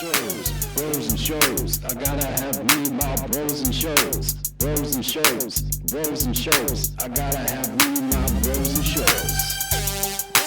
Bros and shows. I gotta have me my bros and shows. Bros and shows. Bros and shows. I gotta have me my bros and shows.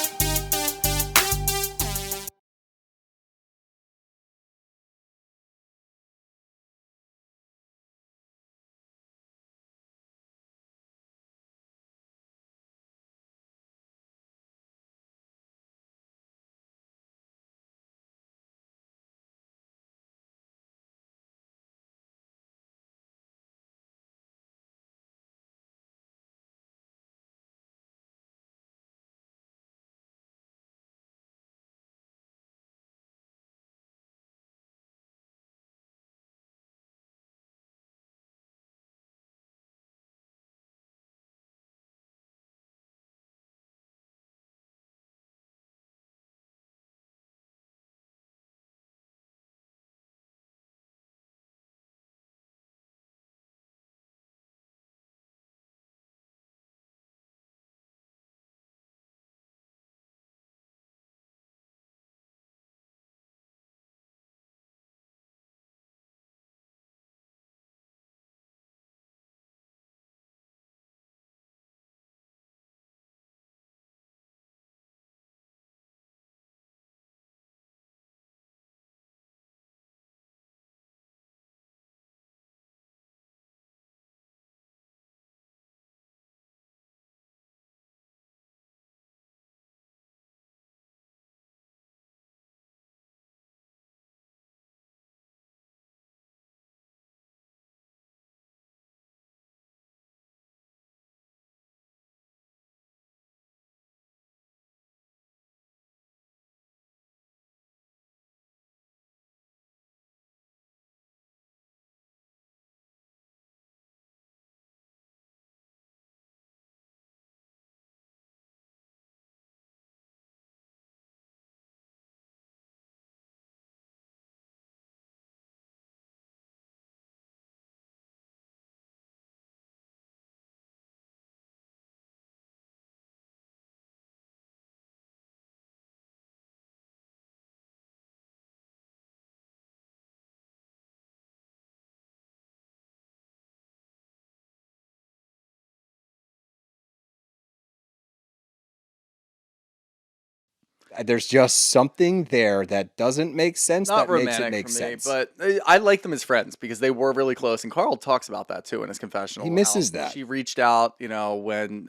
There's just something there that doesn't make sense. Not that makes it romantic make for me, sense. but I like them as friends because they were really close. And Carl talks about that too in his confessional. He misses how that. She reached out, when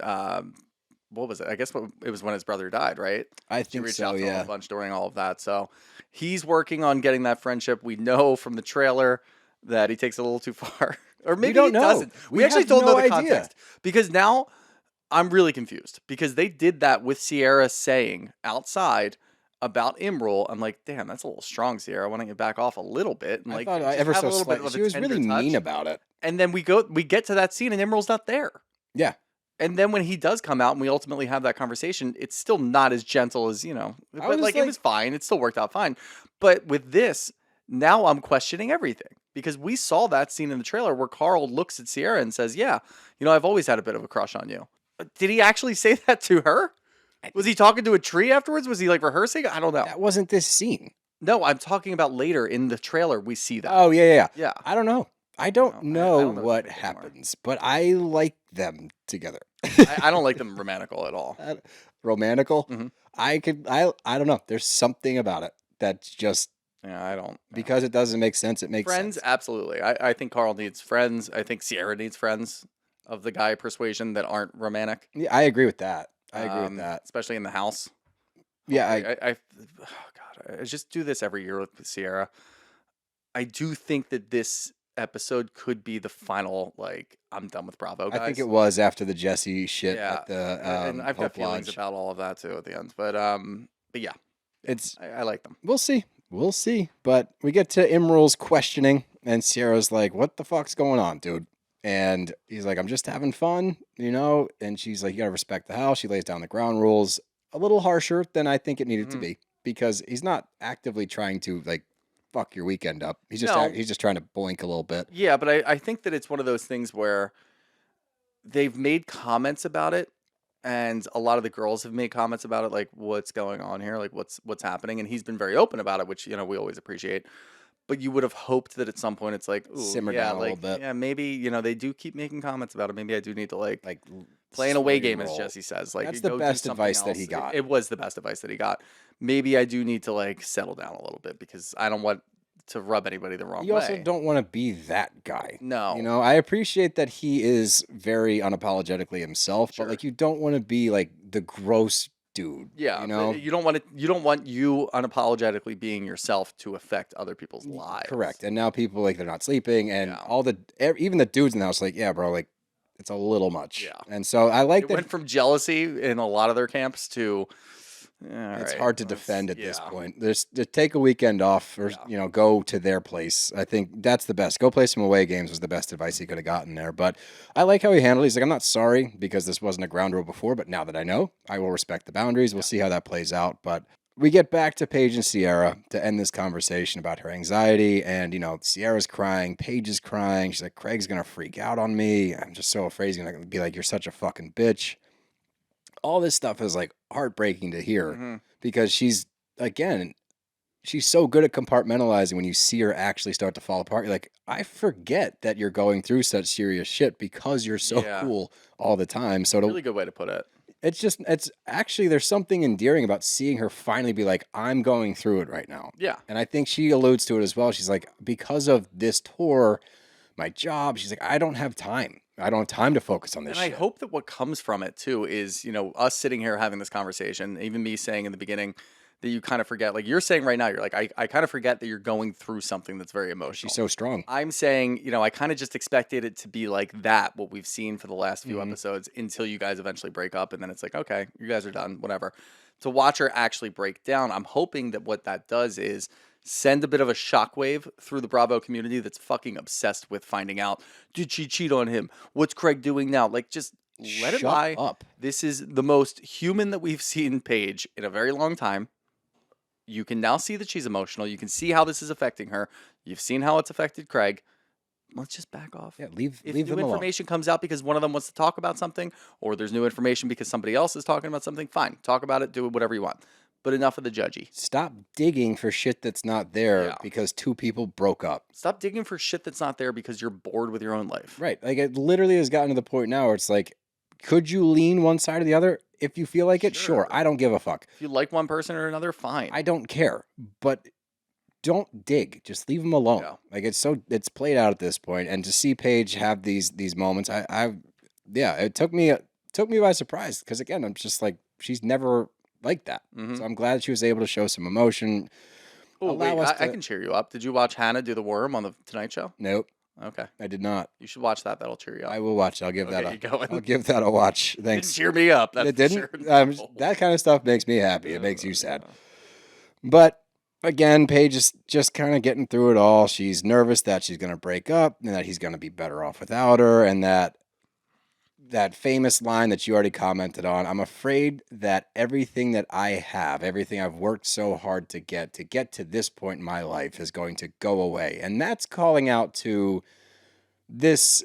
what was it? I guess it was when his brother died, right? I She think reached so. out to him Yeah. a bunch during all of that. So he's working on getting that friendship. We know from the trailer that he takes it a little too far, or maybe don't he know. doesn't. We actually have don't no know the idea. context because now I'm really confused because they did that with Ciara saying outside about Imrul. I'm like, damn, that's a little strong, Ciara. Why don't you back off a little bit and I like thought just ever have so a little bit slight. of She a was tender really mean touch? about it. And then we get to that scene and Imrul's not there. Yeah. And then when he does come out and we ultimately have that conversation, it's still not as gentle as, but like it was fine. It still worked out fine. But with this, now I'm questioning everything because we saw that scene in the trailer where Carl looks at Ciara and says, yeah, I've always had a bit of a crush on you. Did he actually say that to her? Was he talking to a tree afterwards? Was he like rehearsing? I don't know. That wasn't this scene. No, I'm talking about later in the trailer. We see that. Oh, yeah. Yeah. I don't know. I don't know I don't know what anymore. happens, but I like them together. I don't like them romantical at all. Romantical? Mhm. I don't know. There's something about it that's just Yeah, I don't. because it doesn't make sense. It makes Friends, sense. absolutely. I think Carl needs friends. I think Ciara needs friends of the guy persuasion that aren't romantic. Yeah, I agree with that. I agree with that. Especially in the house. Yeah, oh God, I just do this every year with Ciara. I do think that this episode could be the final, like, I'm done with Bravo, guys. I think it was after the Jesse shit Yeah, at the and I've got Hope feelings Lodge. about all of that too at the end. But yeah, It's I like them. We'll see. But we get to Imrul's questioning, and Ciara's like, "What the fuck's going on, dude?" And he's like, "I'm just having fun, And she's like, "You gotta respect the house." She lays down the ground rules a little harsher than I think it needed to be because he's not actively trying to like fuck your weekend up. He's just trying to blink a little bit. Yeah, but I think that it's one of those things where they've made comments about it, and a lot of the girls have made comments about it, like, what's going on here, like what's happening, and he's been very open about it, which we always appreciate. But you would have hoped that at some point it's like, ooh, Simmer yeah, down a little like, bit. yeah, maybe they do keep making comments about it. Maybe I do need to like play an slow away your game, as roll. Jesse says. Like, That's go the do best something advice that else. he got. It was the best advice that he got. Maybe I do need to like settle down a little bit because I don't want to rub anybody the wrong way. You also don't want to be that guy. No. You know, I appreciate that he is very unapologetically himself, but like you don't want to be like the gross dude. Yeah, you know, you don't want it. You don't want you unapologetically being yourself to affect other people's lives. Correct. And now people like they're not sleeping, and Yeah. all the even the dudes in the house like, yeah, bro, like it's a little much. Yeah. And so I like It that. went from jealousy in a lot of their camps to It's hard to defend at this yeah. point. To take a weekend off or go to their place. I think that's the best. Go play some away games was the best advice he could have gotten there. But I like how he handled it. He's like, I'm not sorry because this wasn't a ground rule before, but now that I know, I will respect the boundaries. We'll see how that plays out. But we get back to Paige and Ciara to end this conversation about her anxiety. And, Ciara's crying. Paige is crying. She's like, Craig's going to freak out on me. I'm just so afraid he's going to be like, you're such a fucking bitch. All this stuff is like heartbreaking to hear because she's so good at compartmentalizing. When you see her actually start to fall apart, you're like, I forget that you're going through such serious shit because you're so cool all the time. So really good way to put it. It's actually, there's something endearing about seeing her finally be like, I'm going through it right now. Yeah. And I think she alludes to it as well. She's like, because of this tour, my job, she's like, I don't have time. I don't have time to focus on this shit. And I hope that what comes from it too is, us sitting here having this conversation, even me saying in the beginning that you kind of forget, like you're saying right now, you're like, I kind of forget that you're going through something that's very emotional. She's so strong. I'm saying, I kind of just expected it to be like that, what we've seen for the last few episodes until you guys eventually break up. And then it's like, okay, you guys are done, whatever. To watch her actually break down, I'm hoping that what that does is send a bit of a shockwave through the Bravo community that's fucking obsessed with finding out, did she cheat on him? What's Craig doing now? Like, just let it lie. Up. This is the most human that we've seen Paige in a very long time. You can now see that she's emotional. You can see how this is affecting her. You've seen how it's affected Craig. Let's just back off. Yeah, leave if them new information comes out because one of them wants to talk about something, or there's new information because somebody else is talking about something, fine. Talk about it. Do whatever you want. But enough of the judgy. Stop digging for shit that's not there because two people broke up. Stop digging for shit that's not there because you're bored with your own life. Right. Like, it literally has gotten to the point now where it's like, could you lean one side or the other? If you feel like it, sure. I don't give a fuck. If you like one person or another, fine. I don't care. But don't dig. Just leave them alone. Yeah. Like, it's played out at this point. And to see Paige have these moments, it took me by surprise. Because again, I'm just like, she's never like that. So I'm glad she was able to show some emotion. Oh, wait, I can cheer you up. Did you watch Hannah do the worm on the Tonight Show? Nope. Okay. I did not. You should watch that. That'll cheer you up. I will watch it. I'll give I'll give that a watch. Thanks. It didn't cheer me up. That's it didn't. Sure. That kind of stuff makes me happy. It makes you sad. But again, Paige is just kind of getting through it all. She's nervous that she's going to break up and that he's going to be better off without her, and that famous line that you already commented on, I'm afraid that everything that I have, everything I've worked so hard to get to this point in my life is going to go away. And that's calling out to this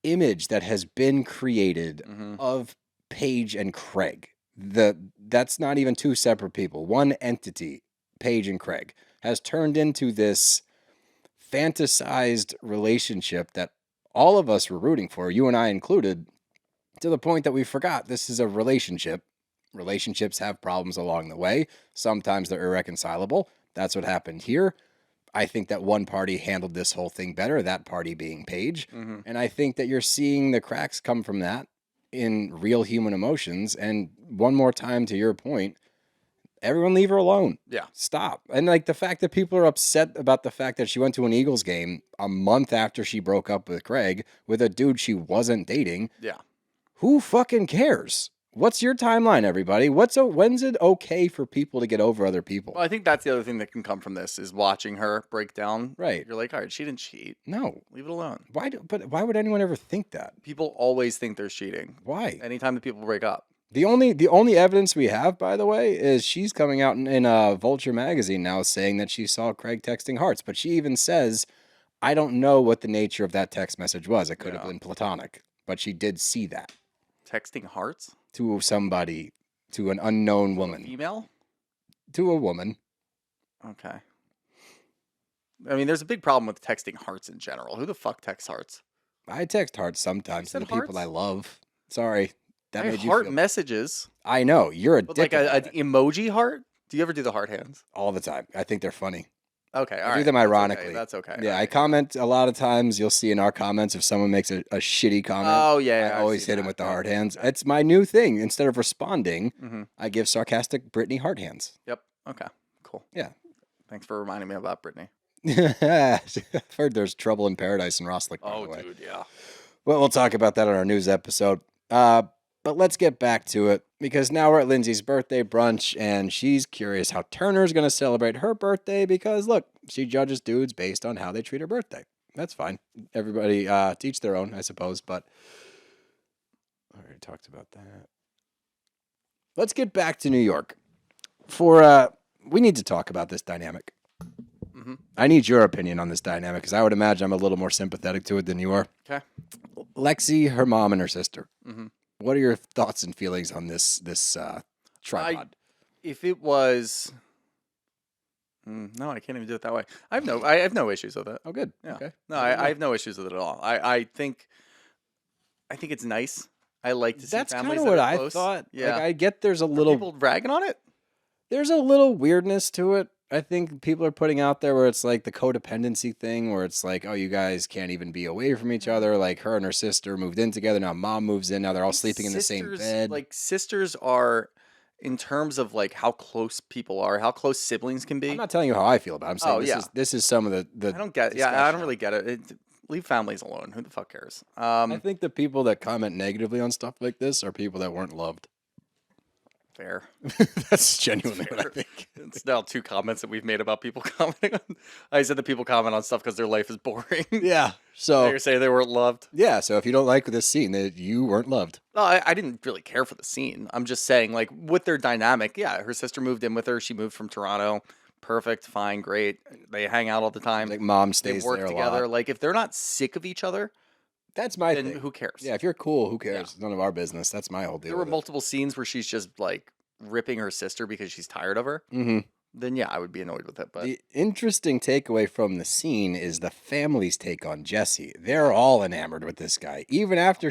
image that has been created of Paige and Craig. That's not even two separate people. One entity, Paige and Craig, has turned into this fantasized relationship that all of us were rooting for, you and I included, to the point that we forgot this is a relationship. Relationships have problems along the way. Sometimes they're irreconcilable. That's what happened here. I think that one party handled this whole thing better, that party being Paige. And I think that you're seeing the cracks come from that in real human emotions. And one more time, to your point, everyone leave her alone. Yeah. Stop. And like the fact that people are upset about the fact that she went to an Eagles game a month after she broke up with Craig with a dude she wasn't dating. Yeah. Who fucking cares? What's your timeline, everybody? When's it okay for people to get over other people? Well, I think that's the other thing that can come from this is watching her break down. Right. You're like, all right, she didn't cheat. No. Leave it alone. But why would anyone ever think that? People always think there's cheating. Why? Anytime that people break up. The only evidence we have, by the way, is she's coming out in Vulture magazine now saying that she saw Craig texting hearts. But she even says, I don't know what the nature of that text message was. It could have been platonic. But she did see that. Texting hearts? to somebody, to an unknown woman. Female? To a woman. Okay. I mean, there's a big problem with texting hearts in general. Who the fuck texts hearts? I text hearts sometimes to the people I love. Sorry. That made you heart feel... messages. I know. You're a dick. Like an emoji heart? Do you ever do the heart hands? All the time. I think they're funny. Okay, all I right. do them ironically. That's okay. Yeah, I comment a lot of times. You'll see in our comments if someone makes a shitty comment. Oh, yeah. I always hit him with the heart hands. It's my new thing. Instead of responding, Mm-hmm. I give sarcastic Brittany heart hands. Yep. Okay, cool. Yeah. Thanks for reminding me about Brittany. I've heard there's trouble in paradise in Roslick, by the way. Dude, yeah. Well, we'll talk about that on our news episode. But let's get back to it, because now we're at Lindsay's birthday brunch, and she's curious how Turner's going to celebrate her birthday, because, look, she judges dudes based on how they treat her birthday. That's fine. Everybody to each their own, I suppose, but I already talked about that. Let's get back to New York. We need to talk about this dynamic. Mm-hmm. I need your opinion on this dynamic, because I would imagine I'm a little more sympathetic to it than you are. Okay. Lexi, her mom, and her sister. Mm-hmm. What are your thoughts and feelings on this tripod? If it was, no, I can't even do it that way. I have no issues with it. Oh, good. Yeah. Okay. No, I have no issues with it at all. I think it's nice. I like to see That's families kind of that what are I close. thought. Yeah. Like, I get there's a Are little people bragging on it. There's a little weirdness to it. I think people are putting out there where it's like the codependency thing, where it's like, oh, you guys can't even be away from each other. Like her and her sister moved in together. Now mom moves in. Now they're all sleeping in the same bed. Like sisters are, in terms of like how close people are, how close siblings can be. I'm not telling you how I feel about it. I'm saying Oh, this is some of the I don't get. Yeah, I don't really get it. Leave families alone. Who the fuck cares? I think the people that comment negatively on stuff like this are people that weren't loved. Fair. That's genuinely what I think. It's now 2 comments that we've made about people commenting on. I said that people comment on stuff because their life is boring. Yeah. So You're saying they weren't loved. Yeah. So if you don't like this scene, that you weren't loved. No, I didn't really care for the scene. I'm just saying, like, with their dynamic, yeah, her sister moved in with her. She moved from Toronto. Perfect, fine, great. They hang out all the time. Like mom They stays work there together. a lot. Like, if they're not sick of each other, That's my then thing. who cares? Yeah, if you're cool, who cares? It's none of our business. That's my whole deal. There were with it. multiple scenes where she's just like ripping her sister because she's tired of her. Mm-hmm. Then yeah, I would be annoyed with it. But The interesting takeaway from the scene is the family's take on Jesse. They're all enamored with this guy, even after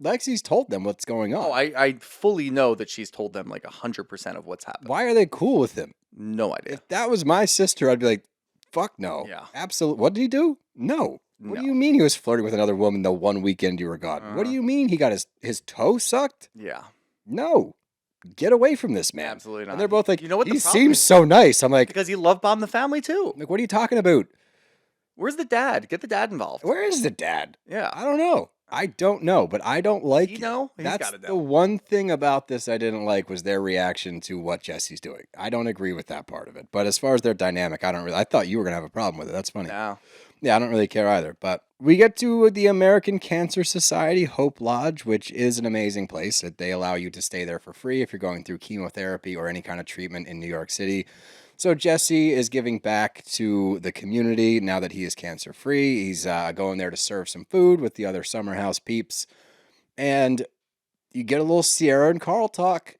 Lexi's told them what's going on. oh, I fully know that she's told them like 100% of what's happened. Why are they cool with him? No idea. If that was my sister, I'd be like, fuck no. Yeah. Absolutely. What did he do? No. What No. do you mean he was flirting with another woman the one weekend you were gone? What do you mean he got his toe sucked? Yeah, No. Get away from this man. absolutely not. And they're both like, you know what? he The problem seems is? so nice. I'm like, Because he love bombed the family too. what are you talking about? Where's the dad? Get the dad involved. Where is the dad? Yeah. I don't know. I don't know, but I don't like You it. know? He's That's gotta the know. one thing about this I didn't like was their reaction to what Jesse's doing. I don't agree with that part of it. But as far as their dynamic, I thought you were going to have a problem with it. That's funny. No. Yeah, I don't really care either. But we get to the American Cancer Society Hope Lodge, which is an amazing place. They allow you to stay there for free if you're going through chemotherapy or any kind of treatment in New York City. So Jesse is giving back to the community now that he is cancer-free. He's going there to serve some food with the other summer house peeps. And you get a little Ciara and Carl talk.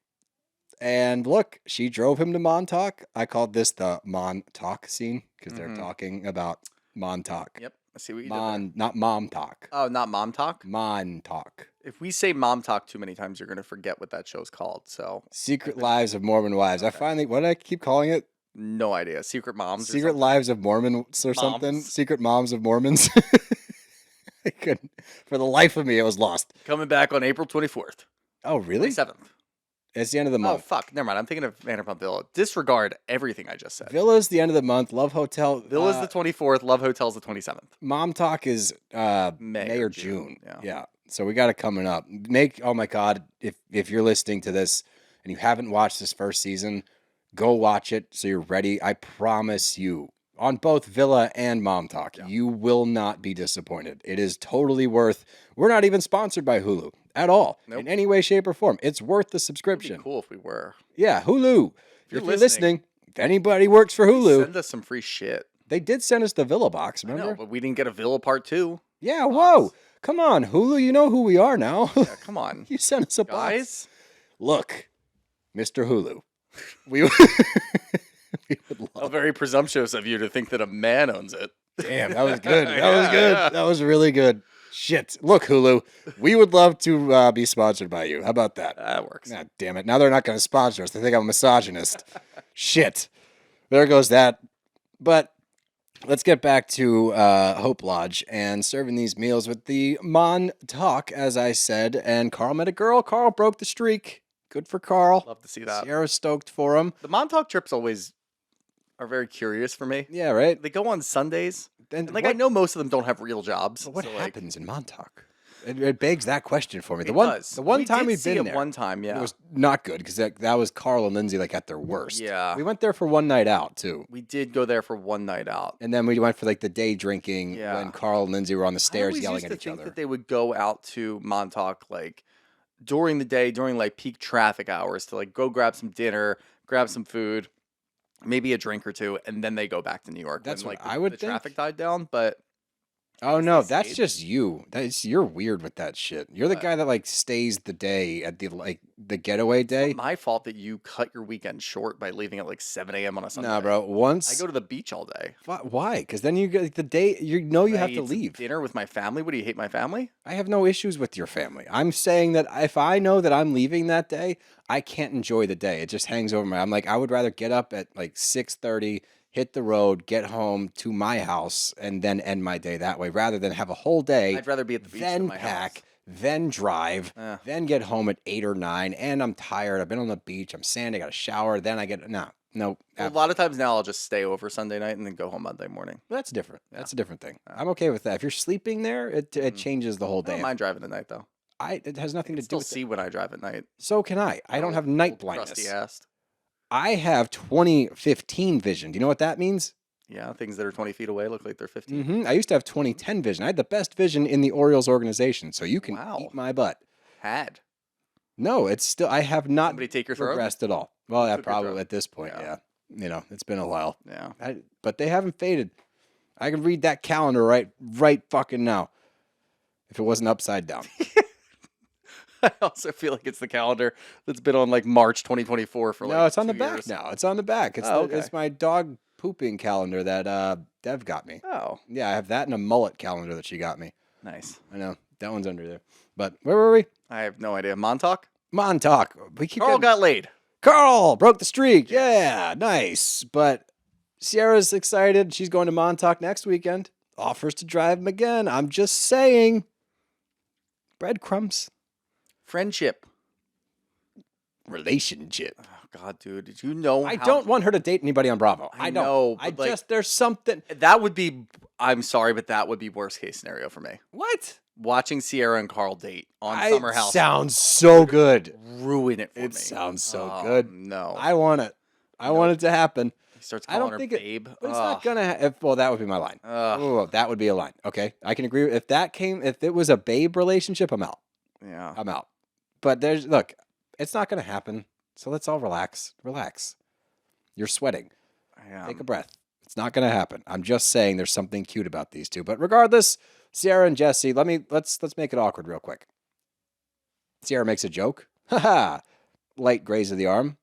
And look, she drove him to Montauk. I called this the Montauk scene because they're talking about Montauk. Yep. I see what you did there. Not mom talk. Oh, not mom talk? Montauk. If we say mom talk too many times, you're going to forget what that show's called. So, Secret Lives of Mormon Wives. I finally, what did I keep calling it? no idea. Secret moms. or Secret something? Lives of Mormons or something? Moms. Secret Moms of Mormons. I couldn't. For the life of me, it was lost. Coming back on April 24th. Oh, really? 27th. It's the end of the Oh, month. fuck. Never mind. I'm thinking of Vanderpump Villa. Disregard everything I just said. Villa's the end of the month. Love Hotel. Villa's the 24th. Love Hotel's the 27th. Mom Talk is May or June. Yeah. So we got it coming up. Oh my God, if you're listening to this and you haven't watched this first season, go watch it so you're ready. I promise you, on both Villa and Mom Talk, you will not be disappointed. It is totally worth. We're not even sponsored by Hulu at all in any way, shape, or form. It's worth the subscription. It'd be cool if we were. Yeah, Hulu. If you're you're listening, if anybody works for Hulu, Send us some free shit. they did send us the Villa box. Remember? I know, but we didn't get a Villa part 2. Yeah. Whoa. Come on, Hulu, you know who we are now. Yeah, come on, You sent us a box. guys. Look, Mr. Hulu, we, we would love. How very presumptuous of you to think that a man owns it. Damn, that was good. That was Yeah, good. yeah. That was really good. Shit. Look, Hulu, we would love to be sponsored by you. How about that? That works. God damn it. Now they're not going to sponsor us. They think I'm a misogynist. Shit. There goes that. But let's get back to Hope Lodge and serving these meals with the Montauk, as I said. And Carl met a girl. Carl broke the streak. Good for Carl. Love to see that. Ciara's stoked for him. The Montauk trips always are very curious for me. Yeah, right? They go on Sundays. And And I know most of them don't have real jobs. What so, happens in Montauk? It begs that question for me. It does. The one We time did we've see been it there, one time, yeah. it was not good because that was Carl and Lindsay like at their worst. Yeah. We went there for one night out too, We did go there for one night out. and then we went for like the day drinking Yeah. when Carl and Lindsay were on the I stairs always yelling used at to each think other. that they would go out to Montauk like during the day, during like peak traffic hours to like go grab some dinner, grab some food, maybe a drink or two, and then they go back to New York. That's when, what like, I would the think. traffic died down, but Oh no, they that's stayed. just you. You're weird with that shit. You're the What? guy that like stays the day at the getaway day. it's not my fault that you cut your weekend short by leaving at like 7 a.m. on a Sunday. Nah, bro. Once I go to the beach all day. why? Because then you get the day you know you I have eat to some leave. dinner with my family. What do you hate my family? I have no issues with your family. I'm saying that if I know that I'm leaving that day, I can't enjoy the day. It just hangs over me. I'm like, I would rather get up at like 6:30, hit the road, get home to my house, and then end my day that way, rather than have a whole day, I'd rather be at the beach than then my pack, house. then drive, Eh. then get home at 8 or 9, and I'm tired. I've been on the beach. I'm sand. I got a shower. Then I get no. Well, a lot of times now I'll just stay over Sunday night and then go home Monday morning. That's different. Yeah. That's a different thing. I'm okay with that. If you're sleeping there, it changes the whole I day. don't mind driving at night though. It has I nothing can to do still with it. see when I drive at night. So can I. I don't have night blindness. Crusty ass. I have 2015 vision. Do you know what that means? Yeah, things that are 20 feet away look like they're 15. I used to have 2010 vision. I had the best vision in the Orioles organization, so you can Wow. eat my butt. Had. No, it's still. I have not Somebody take your throw? progressed at all. Well, yeah, Took your probably throw. at this point, Yeah. yeah. You know, it's been a while. Yeah. But they haven't faded. I can read that calendar right fucking now. If it wasn't upside down. I also feel like it's the calendar that's been on like March 2024 for like No, it's on the 2 back years. now. It's on the back. It's Oh, it's okay. my dog pooping calendar that Dev got me. Oh, Yeah, I have that and a mullet calendar that she got me. nice. I know that one's under there. But where were we? I have no idea. Montauk? Montauk. We keep Carl getting- got laid. Carl broke the streak. Yeah, nice. But Ciara's excited. She's going to Montauk next weekend. Offers to drive him again. I'm just saying. Breadcrumbs. Friendship. Relationship. Oh, God, dude. Did you know I how- don't want her to date anybody on Bravo. I I don't. know, I but, like- just there's something. That would be, I'm sorry, but that would be worst case scenario for me. What? Watching Ciara and Carl date on Summer House Sounds so good. ruin it for me. It sounds so Oh, good. No. I want it. I want it to happen. He starts I calling don't her think babe. But it's not gonna. Well, that would be my line. Ugh. Oh, that would be a line. Okay, I can agree. If it was a babe relationship, I'm out. Yeah. I'm out. But look, it's not gonna happen. So let's all relax. Relax. You're sweating. Take a breath. It's not gonna happen. I'm just saying there's something cute about these two. But regardless, Ciara and Jesse, let's make it awkward real quick. Ciara makes a joke. Haha. Light graze of the arm.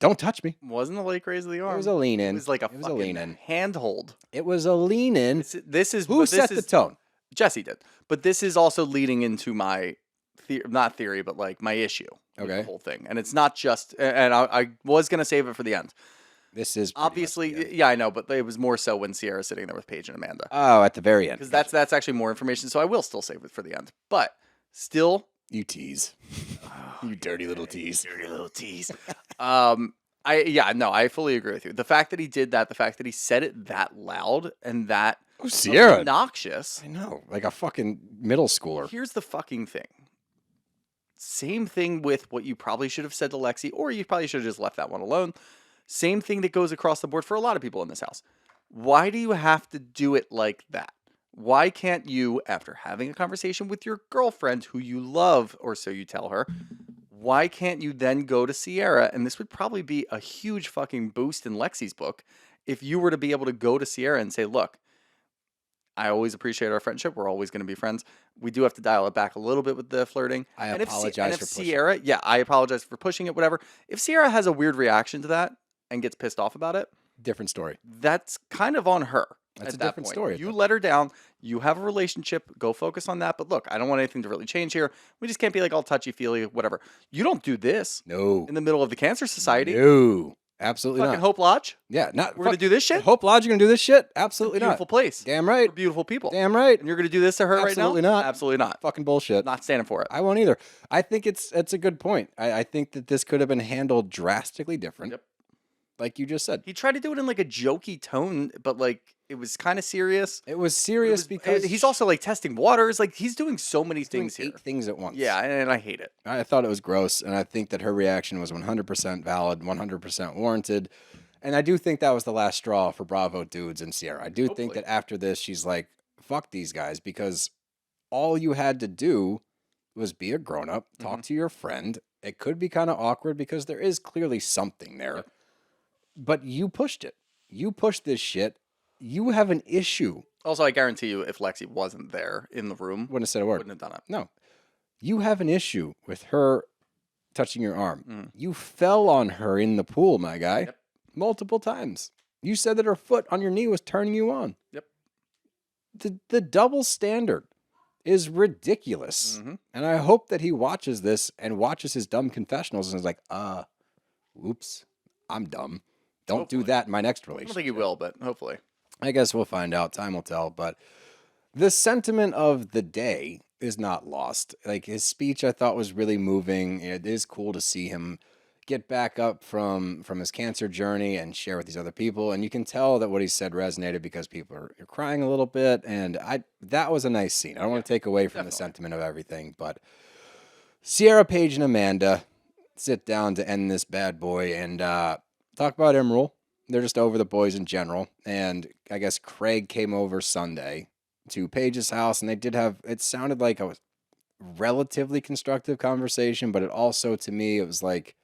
Don't touch me. Wasn't a late raise of the arm. It was a lean It in. was like a it was a fucking lean in. handhold. It was a lean in. This is Who but set this the is, tone? Jesse did. But this is also leading into my not theory, but like my issue with Okay. the whole thing. And it's not just and I was gonna save it for the end. This is pretty much Obviously, the end. yeah, I know, but it was more so when Ciara's sitting there with Paige and Amanda. Oh, at the very end. Because that's actually more information, so I will still save it for the end. But still, You tease. You dirty little tease. dirty little tease. I fully agree with you. The fact that he did that, the fact that he said it that loud and that Oh, Ciara. obnoxious. I know. Like a fucking middle schooler. Here's the fucking thing. Same thing with what you probably should have said to Lexi, or you probably should have just left that one alone. Same thing that goes across the board for a lot of people in this house. Why do you have to do it like that? Why can't you, after having a conversation with your girlfriend who you love, or so you tell her, why can't you then go to Ciara? And this would probably be a huge fucking boost in Lexi's book if you were to be able to go to Ciara and say, look, I always appreciate our friendship. We're always going to be friends. We do have to dial it back a little bit with the flirting. I and apologize if for pushing. Ciara, yeah, I apologize for pushing it, whatever. If Ciara has a weird reaction to that and gets pissed off about it, Different story. that's kind of on her. That's at a that different point. story You then. let her down. You have a relationship. Go focus on that. But look, I don't want anything to really change here. We just can't be like all touchy-feely, whatever. You don't do this No. in the middle of the Cancer Society. No. Absolutely Fucking not. Hope Lodge. Yeah, not. We're going to do this shit? Hope Lodge, you're going to do this shit? Absolutely not. Beautiful place. Damn right. For beautiful people. Damn right. And you're going to do this to her Absolutely right now? not. Absolutely not. Fucking bullshit. Not standing for it. I won't either. I think it's a good point. I think that this could have been handled drastically different. Yep. Like you just said. He tried to do it in like a jokey tone, but like it was kind of serious. It was serious because he's also like testing waters. Like he's doing so many things doing here. 8 things at once. Yeah, and I hate it. I thought it was gross, and I think that her reaction was 100% valid, 100% warranted. And I do think that was the last straw for Bravo dudes and Ciara. I do think Hopefully. that after this, she's like, fuck these guys, because all you had to do was be a grown-up, talk to your friend. It could be kind of awkward because there is clearly something there. Yep. But you pushed it. You pushed this shit. You have an issue. Also, I guarantee you, if Lexi wasn't there in the room, Wouldn't have said a word. wouldn't have done it. No. You have an issue with her touching your arm. You fell on her in the pool, my guy. Yep. Multiple times. You said that her foot on your knee was turning you on. Yep. The double standard is ridiculous. And I hope that he watches this and watches his dumb confessionals and is like, oops, I'm dumb. Don't do that in my next I don't relationship. think he will, but hopefully. I guess we'll find out. Time will tell. But the sentiment of the day is not lost. Like his speech, I thought was really moving. It is cool to see him get back up from his cancer journey and share with these other people. And you can tell that what he said resonated because people are crying a little bit. And that was a nice scene. I don't want to take away from the sentiment of everything, but Ciara, Paige, and Amanda sit down to end this bad boy and talk about Imrul. They're just over the boys in general. And I guess Craig came over Sunday to Paige's house, and they did have, it sounded like a relatively constructive conversation, but it also, to me, it was like,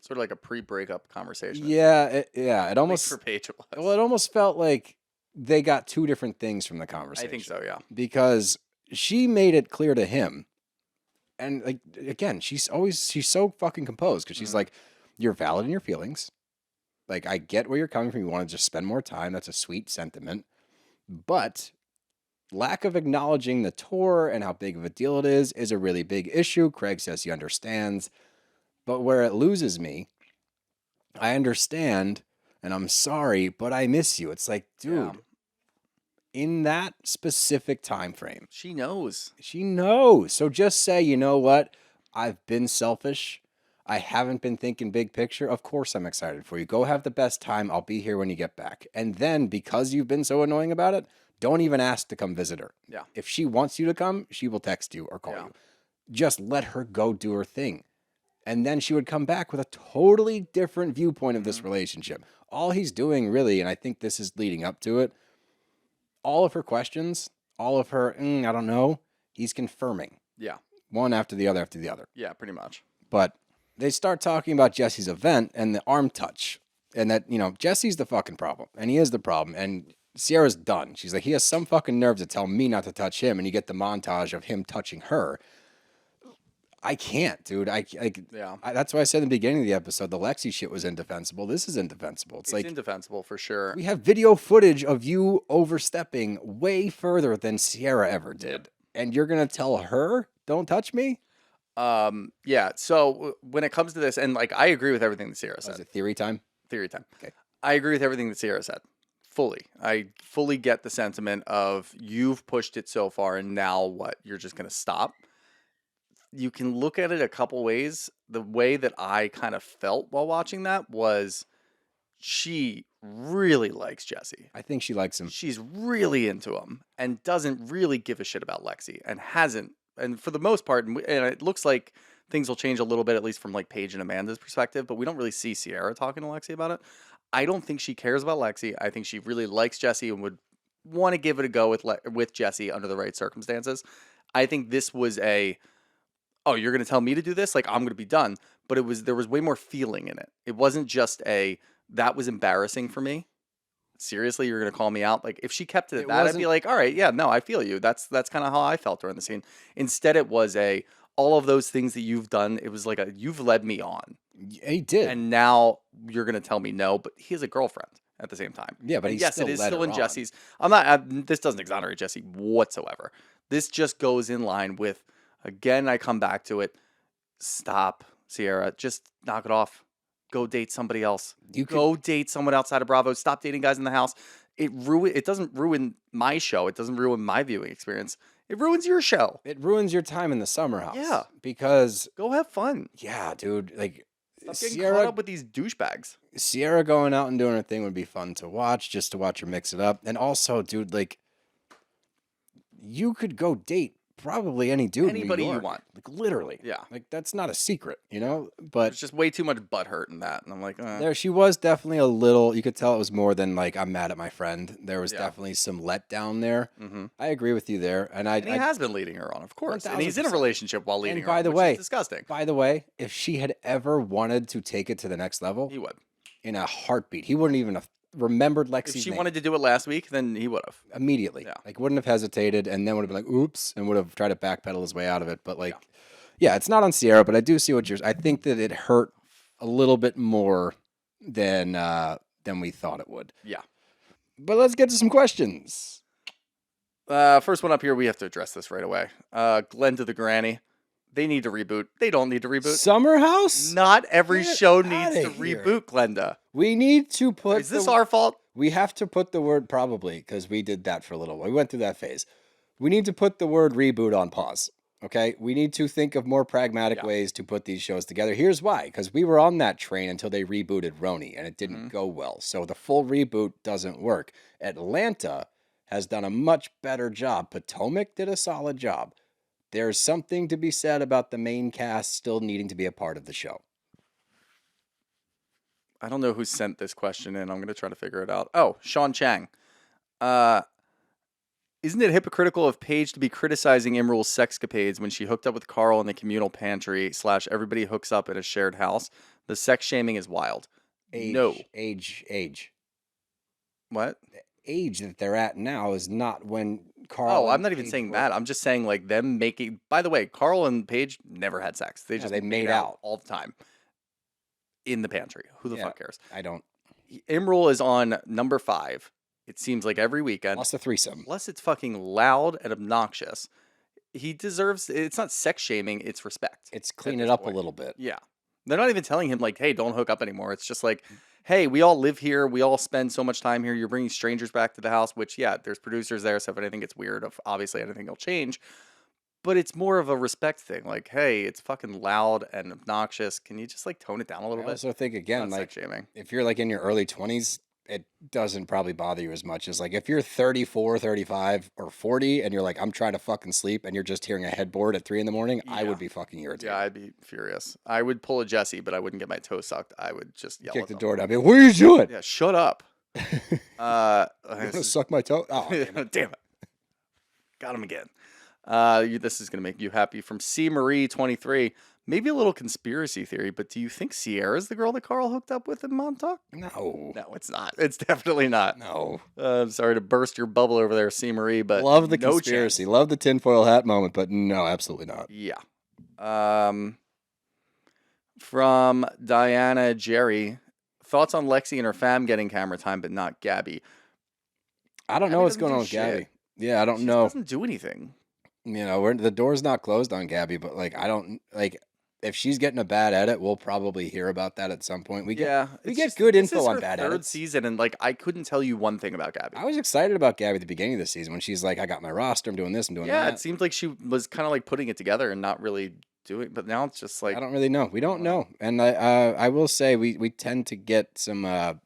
Sort of like a pre-breakup conversation. yeah, it almost, For Paige it was. well, it almost felt like they got two different things from the conversation. I think so, yeah. Because she made it clear to him, and like, again, she's so fucking composed, because she's like, you're valid in your feelings. Like, I get where you're coming from. You want to just spend more time. That's a sweet sentiment. But lack of acknowledging the tour and how big of a deal it is a really big issue. Craig says he understands. But where it loses me, I understand, and I'm sorry, but I miss you. It's like, dude, in that specific time frame. She knows. She knows. So just say, you know what? I've been selfish. I haven't been thinking big picture. Of course I'm excited for you. Go have the best time. I'll be here when you get back. And then, because you've been so annoying about it, don't even ask to come visit her. Yeah. If she wants you to come, she will text you or call you. Just let her go do her thing. And then she would come back with a totally different viewpoint of this relationship. All he's doing, really, and I think this is leading up to it, all of her questions, all of her, I don't know, he's confirming. Yeah. One after the other after the other. Yeah, pretty much. But they start talking about Jesse's event and the arm touch. And that, Jesse's the fucking problem. And he is the problem. And Ciara's done. She's like, he has some fucking nerve to tell me not to touch him. And you get the montage of him touching her. I can't, dude. That's why I said in the beginning of the episode, the Lexi shit was indefensible. This is indefensible. It's like indefensible for sure. We have video footage of you overstepping way further than Ciara ever did. And you're going to tell her, don't touch me? Yeah. So when it comes to this, and like, I agree with everything that Ciara said. Is it theory time? Theory time. Okay. I agree with everything that Ciara said. Fully. I fully get the sentiment of you've pushed it so far and now what? You're just going to stop? You can look at it a couple ways. The way that I kind of felt while watching that was she really likes Jesse. I think she likes him. She's really into him and doesn't really give a shit about Lexi and hasn't. And for the most part, and it looks like things will change a little bit, at least from like Paige and Amanda's perspective, but we don't really see Ciara talking to Lexi about it. I don't think she cares about Lexi. I think she really likes Jesse and would want to give it a go with Jesse under the right circumstances. I think this was oh, you're going to tell me to do this? Like, I'm going to be done. But there was way more feeling in it. It wasn't just that was embarrassing for me. seriously, you're gonna call me out? Like, if she kept it at It that, I'd be wasn't- like, all right, yeah, no, I feel you. That's kind of how I felt during the scene. Instead, it was all of those things that you've done. It was like you've led me on, He did. and now you're gonna tell me no. But he has a girlfriend at the same time. Yeah, but And he yes, still it is led still her in on. Jesse's. I'm not. This doesn't exonerate Jesse whatsoever. This just goes in line with. Again, I come back to it. Stop, Ciara. Just knock it off. Go date somebody else. Go date someone outside of Bravo. Stop dating guys in the house. It doesn't ruin my show. It doesn't ruin my viewing experience. It ruins your show. It ruins your time in the summer house. Yeah. Because Go have fun. yeah, dude, like Stop getting caught up with these douchebags. Ciara going out and doing her thing would be fun to watch, just to watch her mix it up. And also, dude, like you could go date probably any dude in New Anybody you York. want. Like literally. Yeah. Like that's not a secret, you know? But There's just way too much butt hurt in that. And I'm like, there she was definitely a little, you could tell it was more than like I'm mad at my friend. There was Yeah. definitely some letdown there. Mm-hmm. I agree with you there. And he has been leading her on, of course. And he's in a 1000%. relationship while leading And her by on, the which way, is disgusting. By the way, if she had ever wanted to take it to the next level, He would. in a heartbeat, he wouldn't even have remembered Lexi's If she name. wanted to do it last week, then he would have. Immediately. Yeah. Like wouldn't have hesitated and then would have been like, oops, and would have tried to backpedal his way out of it. But like, yeah, it's not on Ciara, but I do see what I think that it hurt a little bit more than we thought it would. Yeah. But let's get to some questions. First one up here, we have to address this right away. Glenn to the Granny. They need to reboot. They don't need to reboot. Summer House? Not every Get show outta needs to here. reboot, Glenda. We need to put Is this our fault? We have to put the word probably because we did that for a little while. We went through that phase. We need to put the word reboot on pause. Okay. We need to think of more pragmatic ways to put these shows together. Here's why. Because we were on that train until they rebooted Roni and it didn't go well. So the full reboot doesn't work. Atlanta has done a much better job. Potomac did a solid job. There's something to be said about the main cast still needing to be a part of the show. I don't know who sent this question in. I'm going to try to figure it out. Oh, Sean Chang. Isn't it hypocritical of Paige to be criticizing Imrul's sexcapades when she hooked up with Carl in the communal pantry / everybody hooks up in a shared house? The sex shaming is wild. No. Age. What? The age that they're at now is not when Carl. Oh, I'm and not even Paige saying were- that. I'm just saying like them making. By the way, Carl and Paige never had sex. They just they made out all the time in the pantry. Who the fuck cares? I don't. Imrul is on number 5. It seems like every weekend. Plus the threesome. Plus, it's fucking loud and obnoxious. He deserves. It's not sex shaming. It's respect. It's clean at it this up point. a little bit. Yeah, they're not even telling him like, "Hey, don't hook up anymore." It's just like, "Hey, we all live here. We all spend so much time here. You're bringing strangers back to the house." Which, yeah, there's producers there, so if anything gets weird, obviously anything will change. But it's more of a respect thing. Like, hey, it's fucking loud and obnoxious. Can you just like tone it down a little I bit? also think again, Not like sex shaming. if you're like in your early 20s, it doesn't probably bother you as much as like if you're 34, 35, or 40 and you're like, I'm trying to fucking sleep and you're just hearing a headboard at 3 a.m, I would be fucking irritated. Yeah, I'd be furious. I would pull a Jesse, but I wouldn't get my toe sucked. I would just yell Kick at the them. door down. Be like, what are you doing? Yeah, shut up. You want to suck my toe? Oh, Damn it. Got him again. This is going to make you happy. From C. Marie 23. Maybe a little conspiracy theory, but do you think Ciara's the girl that Carl hooked up with in Montauk? No. No, it's not. It's definitely not. No. I'm sorry to burst your bubble over there, C. Marie, but Love the no conspiracy. chance. Love the tinfoil hat moment, but no, absolutely not. Yeah. From Diana Jerry. Thoughts on Lexi and her fam getting camera time, but not Gabby? I don't know Gabby what's doesn't going do on with shit. Gabby. Yeah, I don't She know. doesn't do anything. You know, the door's not closed on Gabby, but like I don't like if she's getting a bad edit, we'll probably hear about that at some point. We get it's good this info is on her bad third edits. season, and like I couldn't tell you one thing about Gabby. I was excited about Gabby at the beginning of the season when she's like, I got my roster, I'm doing this, I'm doing Yeah, that. it seemed like she was kind of like putting it together and not really doing. But now it's just like I don't really know. We don't know. And I will say we tend to get some a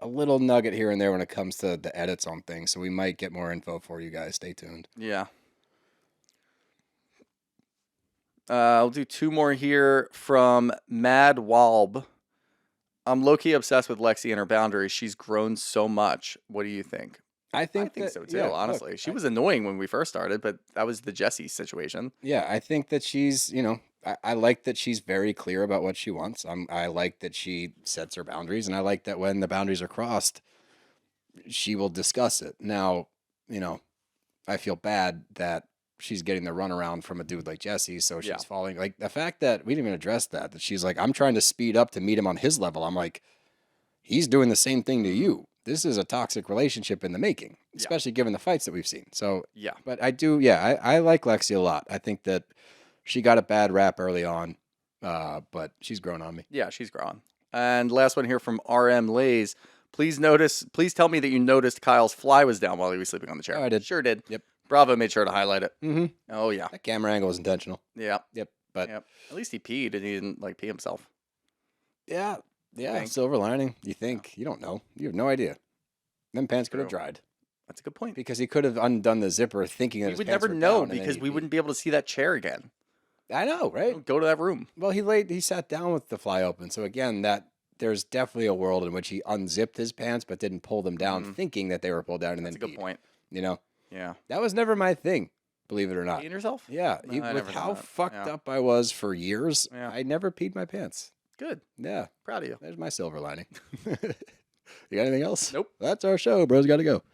little nugget here and there when it comes to the edits on things. So we might get more info for you guys. Stay tuned. Yeah. I'll do 2 more here from Mad Walb. I'm low-key obsessed with Lexi and her boundaries. She's grown so much. What do you think? I think So too, yeah, honestly. look, She was annoying when we first started, but that was the Jessie situation. Yeah, I think that she's, I like that she's very clear about what she wants. I like that she sets her boundaries, and I like that when the boundaries are crossed, she will discuss it. Now, you know, I feel bad that she's getting the runaround from a dude like Jesse, so she's falling. Like, the fact that we didn't even address that she's like, I'm trying to speed up to meet him on his level. I'm like, he's doing the same thing to you. This is a toxic relationship in the making, especially given the fights that we've seen. So, but I do, I like Lexi a lot. I think that she got a bad rap early on, but she's grown on me. Yeah, she's grown. And last one here from RM Lays. Please tell me that you noticed Kyle's fly was down while he was sleeping on the chair. Oh, I did. Sure did. Yep. Bravo made sure to highlight it. Mm-hmm. Oh, yeah. That camera angle was intentional. Yeah. Yep. But at least he peed and he didn't like pee himself. Yeah. Silver lining. You think. You don't know. You have no idea. Them pants could have dried. That's a good point. Because he could have undone the zipper thinking that we his would pants never were know down, because we wouldn't be able to see that chair again. I know, right? Go to that room. Well, he sat down with the fly open. So again, there's definitely a world in which he unzipped his pants but didn't pull them down thinking that they were pulled down and That's then a good point. You know? Yeah. That was never my thing, believe it or not. Peeing yourself? Yeah. No, with how fucked up I was for years, I never peed my pants. Good. Yeah. Proud of you. There's my silver lining. You got anything else? Nope. That's our show. Bro's got to go.